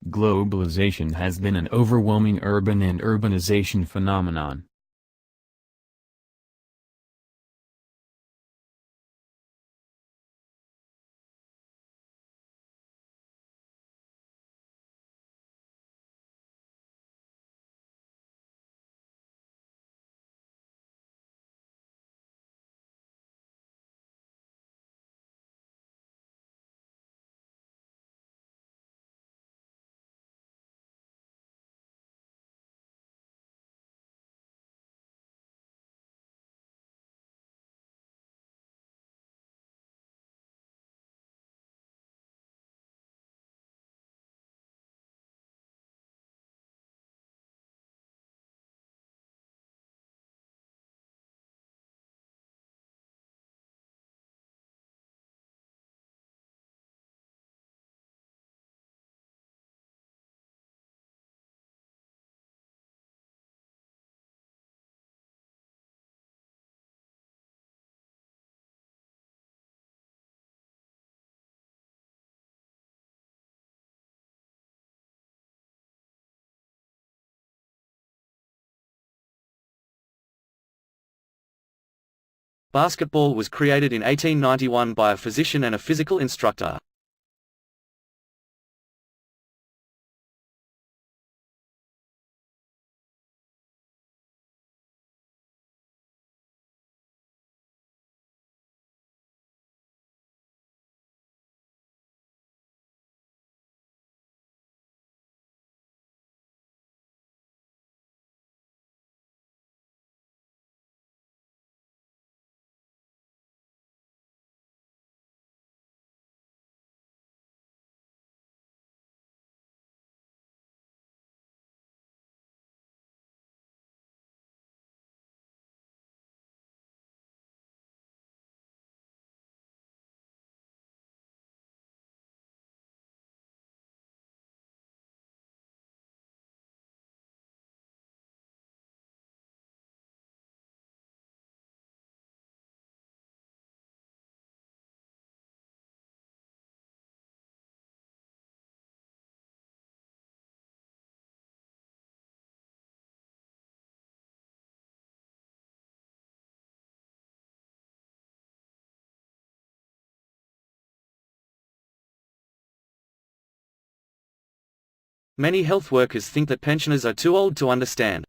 Globalization has been an overwhelming urban and urbanization phenomenon. Basketball was created in 1891 by a physician and a physical instructor. Many health workers think that pensioners are too old to understand.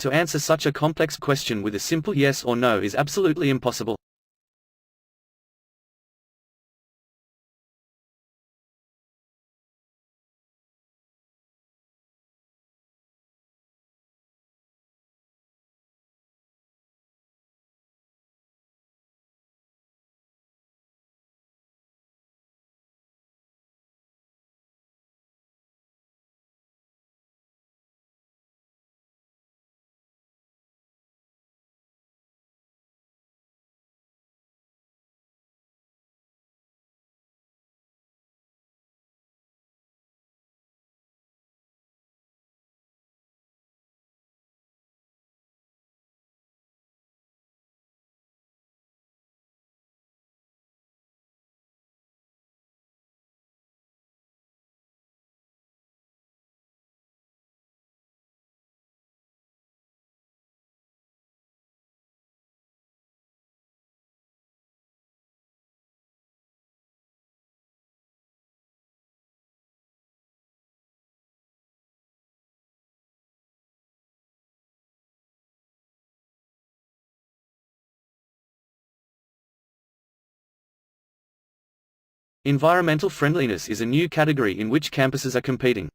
To answer such a complex question with a simple yes or no is absolutely impossible. Environmental friendliness is a new category in which campuses are competing.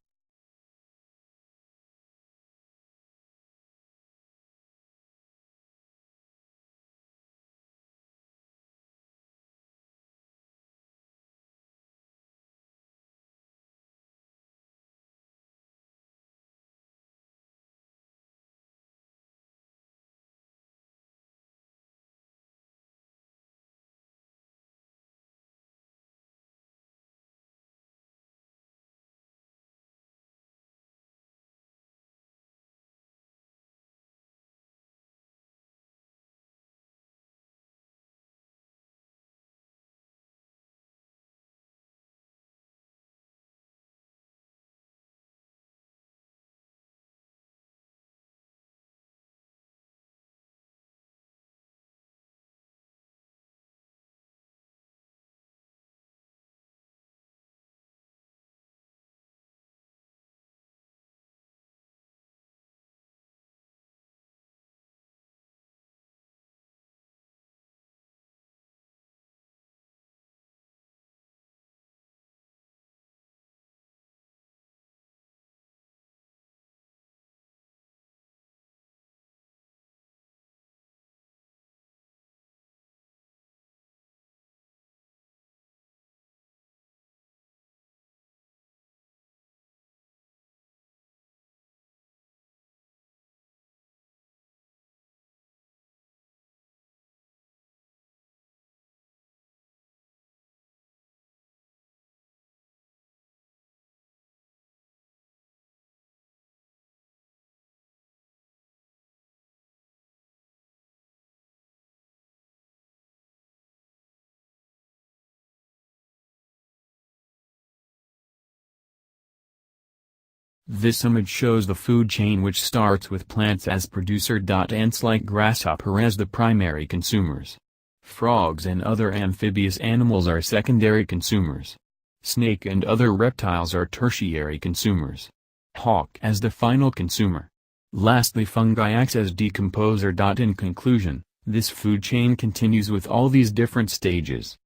This image shows the food chain which starts with plants as producer. Ants like grasshopper as the primary consumers. Frogs and other amphibious animals are secondary consumers. Snake and other reptiles are tertiary consumers. Hawk as the final consumer. Lastly, fungi acts as decomposer. In conclusion, this food chain continues with all these different stages.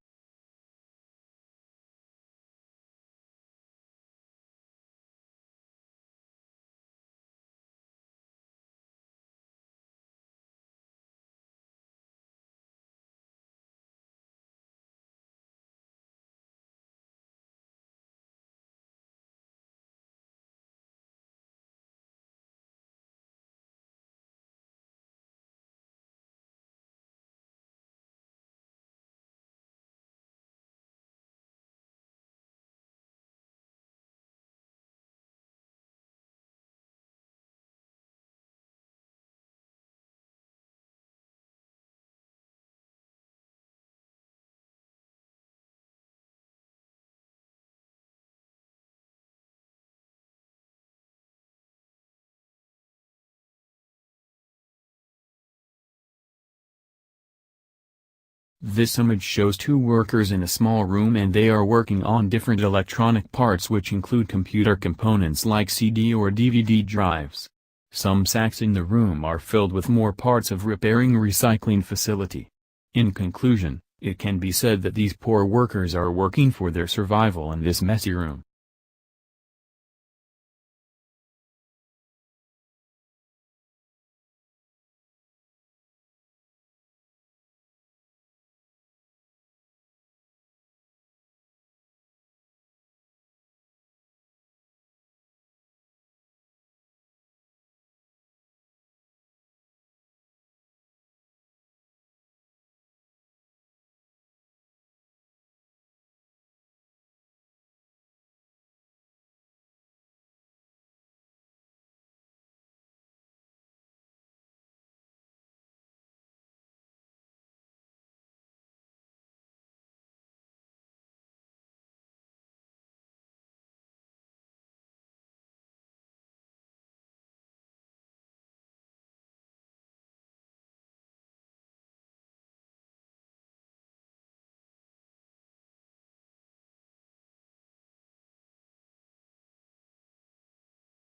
This image shows two workers in a small room and they are working on different electronic parts which include computer components like CD or DVD drives. Some sacks in the room are filled with more parts of repairing recycling facility. In conclusion, it can be said that these poor workers are working for their survival in this messy room.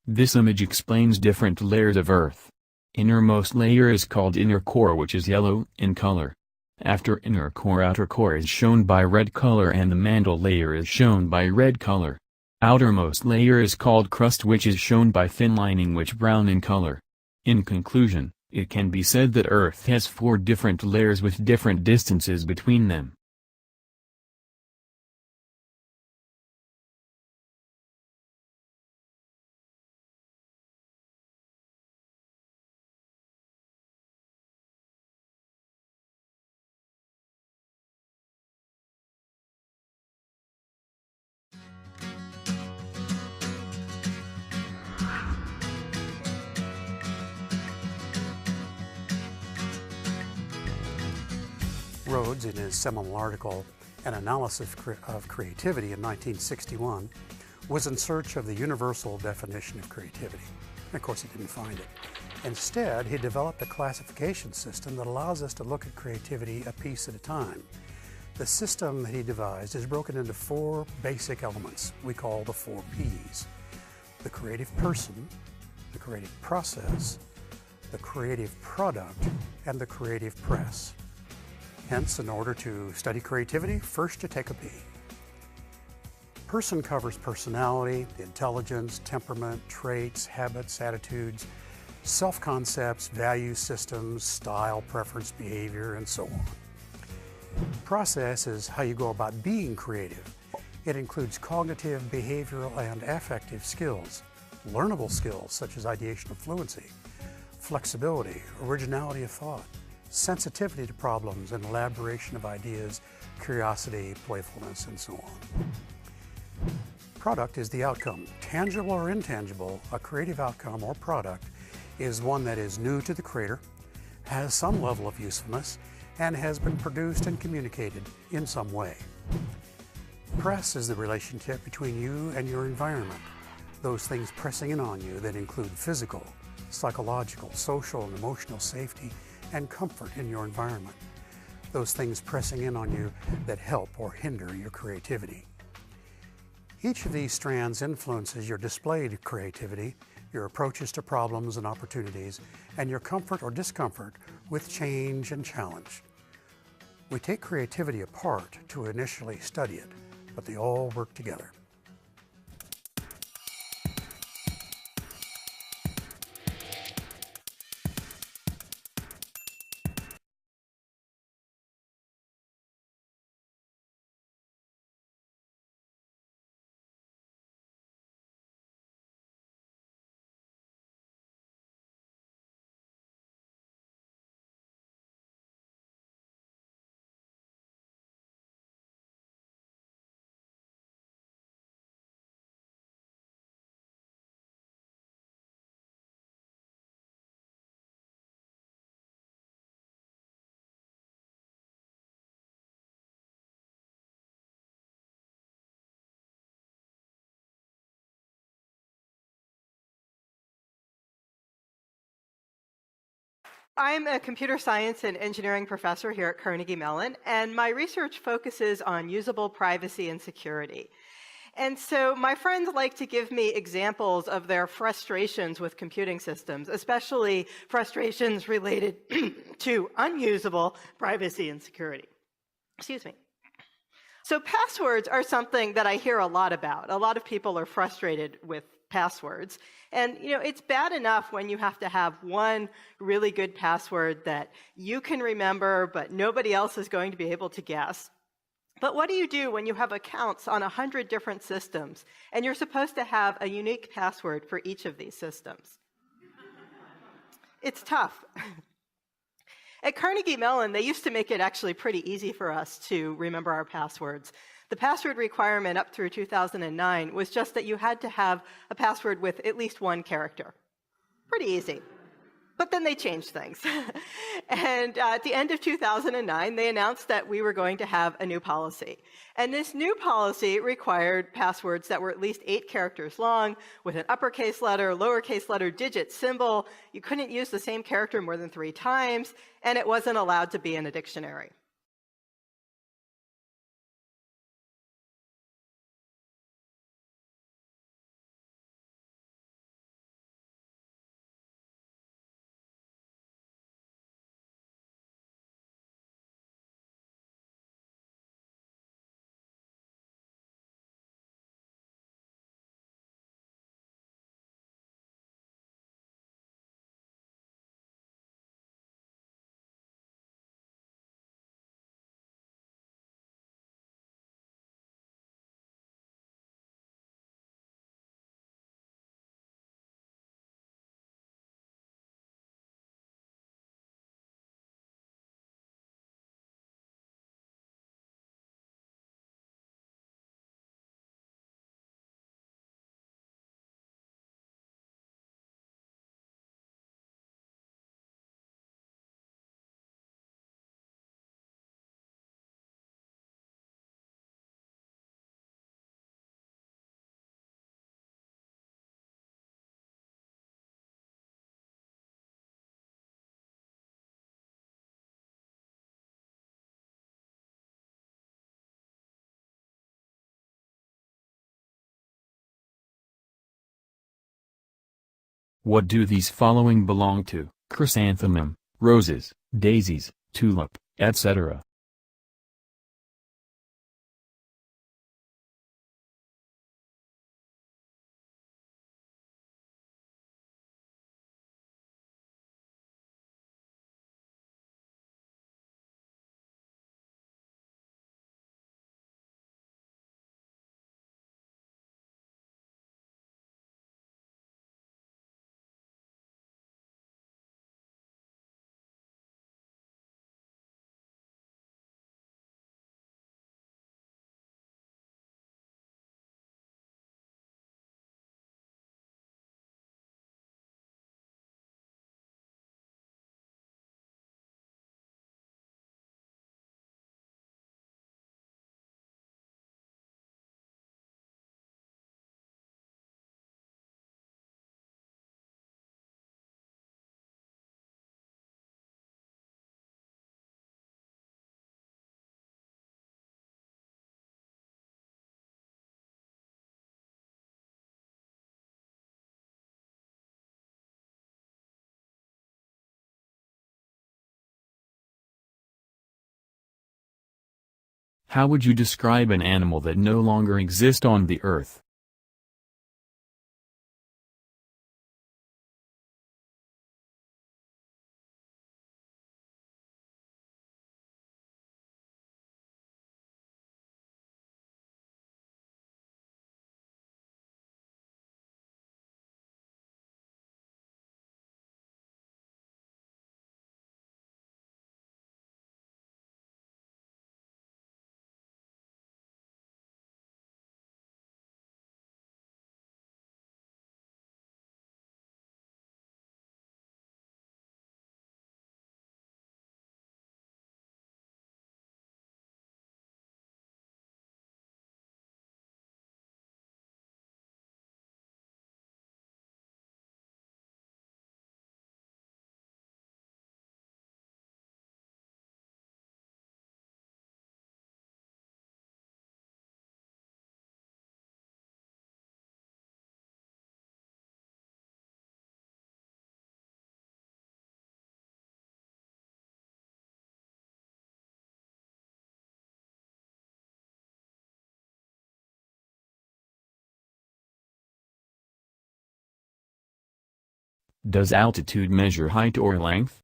This image explains different layers of Earth. Innermost layer is called inner core, which is yellow in color. After inner core, outer core is shown by red color and the mantle layer is shown by red color. Outermost layer is called crust, which is shown by thin lining which brown in color. In conclusion, it can be said that Earth has 4 different layers with different distances between them. Rhodes, in his seminal article, An Analysis of Creativity in 1961, was in search of the universal definition of creativity. And of course, he didn't find it. Instead, he developed a classification system that allows us to look at creativity a piece at a time. The system that he devised is broken into 4 basic elements we call the 4 Ps: the creative person, the creative process, the creative product, and the creative press. Hence, in order to study creativity, first you take a P. Person covers personality, intelligence, temperament, traits, habits, attitudes, self-concepts, value systems, style, preference, behavior, and so on. Process is how you go about being creative. It includes cognitive, behavioral, and affective skills, learnable skills such as ideational fluency, flexibility, originality of thought, sensitivity to problems and elaboration of ideas, curiosity, playfulness, and so on. Product is the outcome. Tangible or intangible, a creative outcome or product is one that is new to the creator, has some level of usefulness, and has been produced and communicated in some way. Press is the relationship between you and your environment, those things pressing in on you that include physical, psychological, social, and emotional safety and comfort in your environment, those things pressing in on you that help or hinder your creativity. Each of these strands influences your displayed creativity, your approaches to problems and opportunities, and your comfort or discomfort with change and challenge. We take creativity apart to initially study it, but they all work together. I'm a computer science and engineering professor here at Carnegie Mellon, and my research focuses on usable privacy and security. And so my friends like to give me examples of their frustrations with computing systems, especially frustrations related to unusable privacy and security. Excuse me. So passwords are something that I hear a lot about. A lot of people are frustrated with passwords. And it's bad enough when you have to have one really good password that you can remember, but nobody else is going to be able to guess. But what do you do when you have accounts on 100 different systems, and you're supposed to have a unique password for each of these systems? It's tough. At Carnegie Mellon, they used to make it actually pretty easy for us to remember our passwords. The password requirement up through 2009 was just that you had to have a password with at least one character. Pretty easy. But then they changed things. And at the end of 2009, they announced that we were going to have a new policy. And this new policy required passwords that were at least 8 characters long, with an uppercase letter, lowercase letter, digit, symbol. You couldn't use the same character more than 3 times, and it wasn't allowed to be in a dictionary. What do these following belong to? Chrysanthemum, roses, daisies, tulip, etc. How would you describe an animal that no longer exists on the earth? Does altitude measure height or length?